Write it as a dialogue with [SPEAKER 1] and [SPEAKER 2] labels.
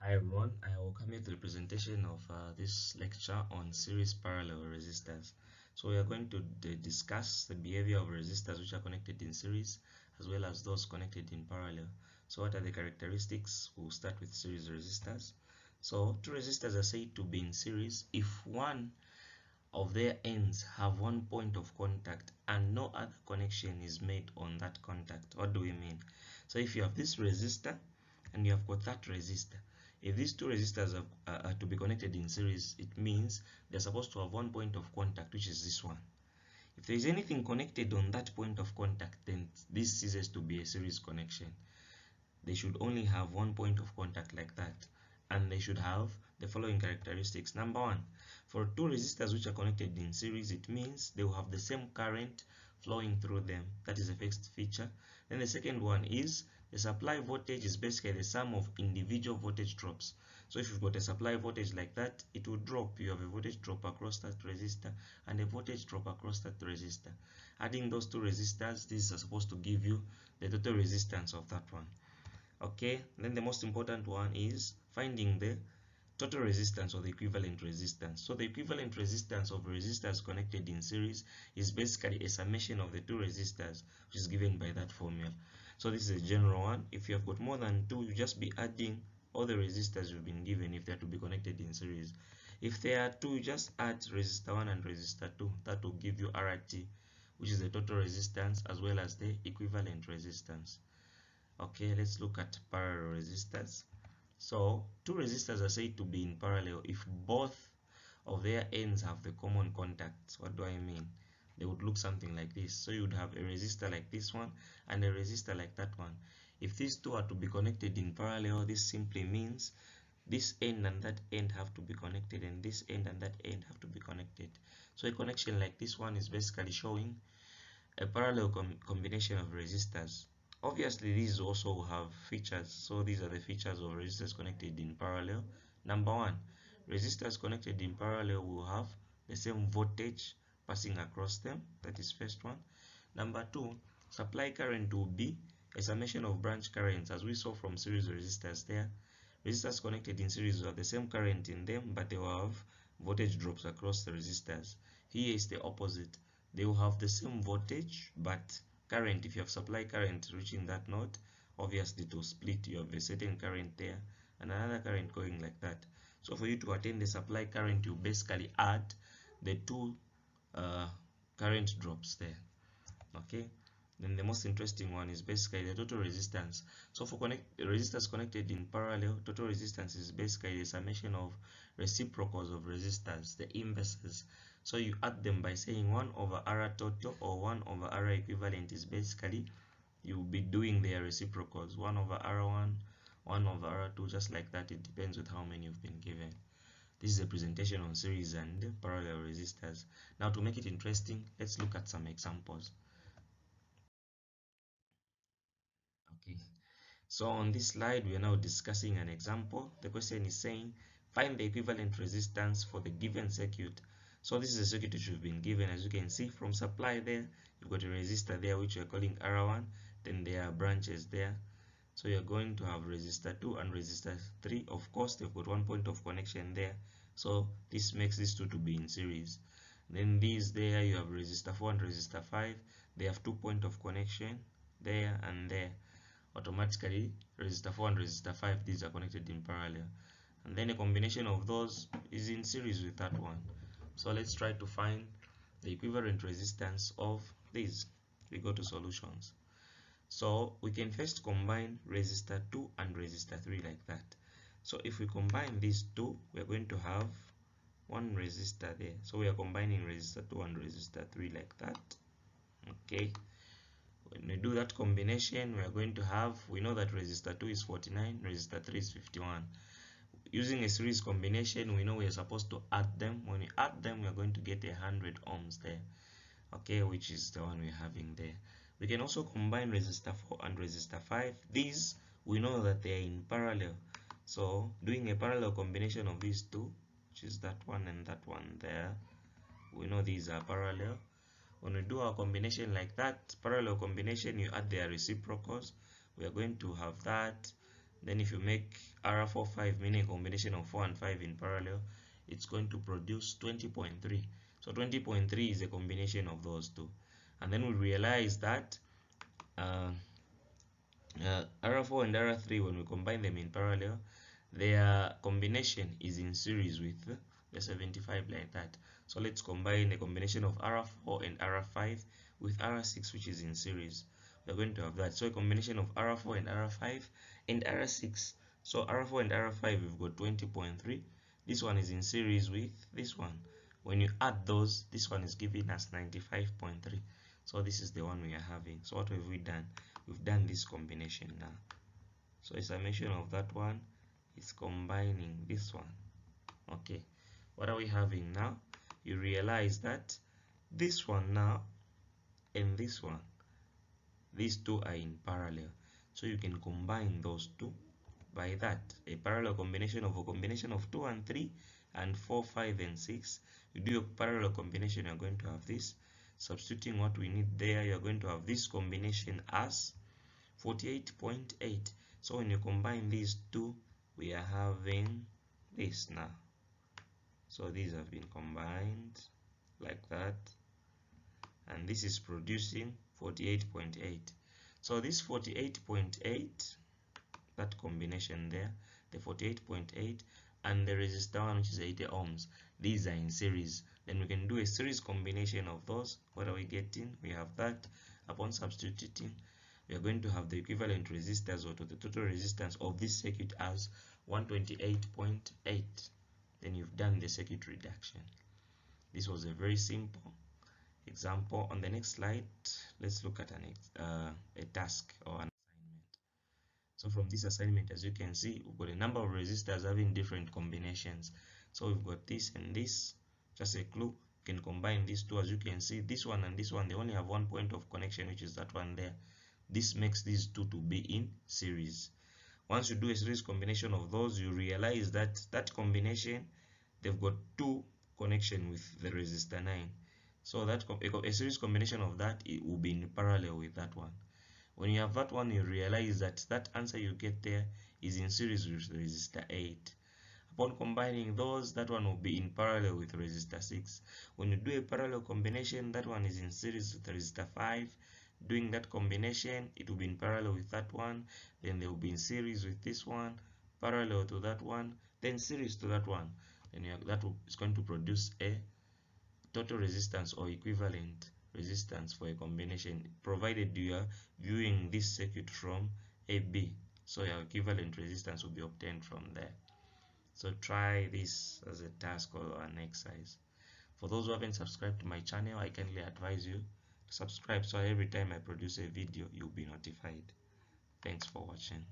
[SPEAKER 1] Hi everyone, I welcome you to the presentation of this lecture on series parallel resistors. So we are going to discuss the behavior of resistors which are connected in series as well as those connected in parallel. So what are the characteristics? We'll start with series resistors. So two resistors are said to be in series if one of their ends have one point of contact and no other connection is made on that contact. What do we mean? So if you have this resistor and you have got that resistor, if these two resistors are to be connected in series, it means they're supposed to have one point of contact, which is this one. If there is anything connected on that point of contact, then this ceases to be a series connection. They should only have one point of contact like that, and they should have the following characteristics. Number one, for two resistors which are connected in series, it means they will have the same current flowing through them. That is a first feature. Then the second one is the supply voltage is basically the sum of individual voltage drops. So if you've got a supply voltage like that, it will drop. You have a voltage drop across that resistor and a voltage drop across that resistor. Adding those two resistors, these are supposed to give you the total resistance of that one. Okay, then the most important one is finding the total resistance or the equivalent resistance. So the equivalent resistance of resistors connected in series is basically a summation of the two resistors, which is given by that formula. So this is a general one. If you have got more than two, you just be adding all the resistors you've been given if they're to be connected in series. If there are two, just add resistor 1 and resistor 2. That will give you RT, which is the total resistance as well as the equivalent resistance. Okay, let's look at parallel resistors. So two resistors are said to be in parallel if both of their ends have the common contacts. What do I mean? They would look something like this. So you would have a resistor like this one and a resistor like that one. If these two are to be connected in parallel, this simply means this end and that end have to be connected, and this end and that end have to be connected. So a connection like this one is basically showing a parallel combination of resistors. Obviously, these also have features. So these are the features of resistors connected in parallel. Number one, resistors connected in parallel will have the same voltage passing across them. That is first one. Number two, supply current will be a summation of branch currents, as we saw from series resistors there. Resistors connected in series will have the same current in them, but they will have voltage drops across the resistors. Here is the opposite. They will have the same voltage, but current, if you have supply current reaching that node, obviously to split, you have a certain current there and another current going like that. So for you to attain the supply current, you basically add the two uh, current drops there. Okay, then the most interesting one is basically the total resistance. So for resistors connected in parallel, total resistance is basically the summation of reciprocals of resistors, the inverses. So you add them by saying 1 over R total or 1 over R equivalent is basically you'll be doing their reciprocals, 1 over R1, 1 over R2, just like that. It depends with how many you've been given. This is a presentation on series and parallel resistors. Now to make it interesting, let's look at some examples. Okay, so on this slide we are now discussing an example. The question is saying find the equivalent resistance for the given circuit. So this is a circuit which you've been given. As you can see from supply there, you've got a resistor there which we are calling R1, then there are branches there. So you're going to have resistor 2 and resistor 3. Of course, they've got one point of connection there, so this makes these two to be in series. Then these there, you have resistor 4 and resistor 5. They have 2 point of connection there and there. Automatically resistor 4 and resistor 5, these are connected in parallel, and then a combination of those is in series with that one. So let's try to find the equivalent resistance of these. We go to solutions. So we can first combine resistor 2 and resistor 3 like that. So if we combine these two, we are going to have one resistor there. So we are combining resistor 2 and resistor 3 like that. Okay, when we do that combination, we are going to have, we know that resistor 2 is 49, resistor 3 is 51. Using a series combination, we know we are supposed to add them. When we add them, we are going to get 100 ohms there. Okay, which is the one we're having there. We can also combine resistor 4 and resistor 5. These, we know that they are in parallel. So doing a parallel combination of these two, which is that one and that one there, we know these are parallel. When we do our combination like that, parallel combination, you add their reciprocals. We are going to have that Then if you make R4 5, meaning a combination of 4 and 5 in parallel, it's going to produce 20.3. So 20.3 is a combination of those two. And then we realize that uh, R4 and R3, when we combine them in parallel, their combination is in series with the 75, like that. So let's combine a combination of R4 and R5 with R6, which is in series. We're going to have that. So a combination of R4 and R5 and R6. So R4 and R5, we've got 20.3. This one is in series with this one. When you add those, this one is giving us 95.3. So this is the one we are having. So what have we done? We've done this combination now. So a summation of that one is combining this one. Okay, what are we having now? You realize that this one now and this one, these two are in parallel. So you can combine those two by that. A parallel combination of a combination of 2 and 3 and 4, 5 and 6. You do a parallel combination, you're going to have this. Substituting what we need there, you're going to have this combination as 48.8. So when you combine these two, we are having this now. So these have been combined like that, and this is producing 48.8. So this 48.8, that combination there, the 48.8 and the resistor one, which is 80 ohms, these are in series. Then we can do a series combination of those. What are we getting? We have that. Upon substituting, we are going to have the equivalent resistors, or the total resistance of this circuit, as 128.8. Then you've done the circuit reduction. This was a very simple example. On the next slide, let's look at a task or an assignment. So from this assignment, as you can see, we've got a number of resistors having different combinations. So we've got this and this. Just a clue, you can combine these two. As you can see, this one and this one, they only have one point of connection, which is that one there. This makes these two to be in series. Once you do a series combination of those, you realize that that combination, they've got two connection with the resistor 9. So that a series combination of that, it will be in parallel with that one. When you have that one, you realize that that answer you get there is in series with resistor 8. Upon combining those, that one will be in parallel with resistor 6. When you do a parallel combination, that one is in series with resistor 5. Doing that combination, it will be in parallel with that one. Then they will be in series with this one, parallel to that one, then series to that one. Then that is going to produce a total resistance or equivalent resistance for a combination, provided you are viewing this circuit from AB. So your equivalent resistance will be obtained from there. So try this as a task or an exercise. For those who haven't subscribed to my channel, I kindly advise you to subscribe, so every time I produce a video, you'll be notified. Thanks for watching.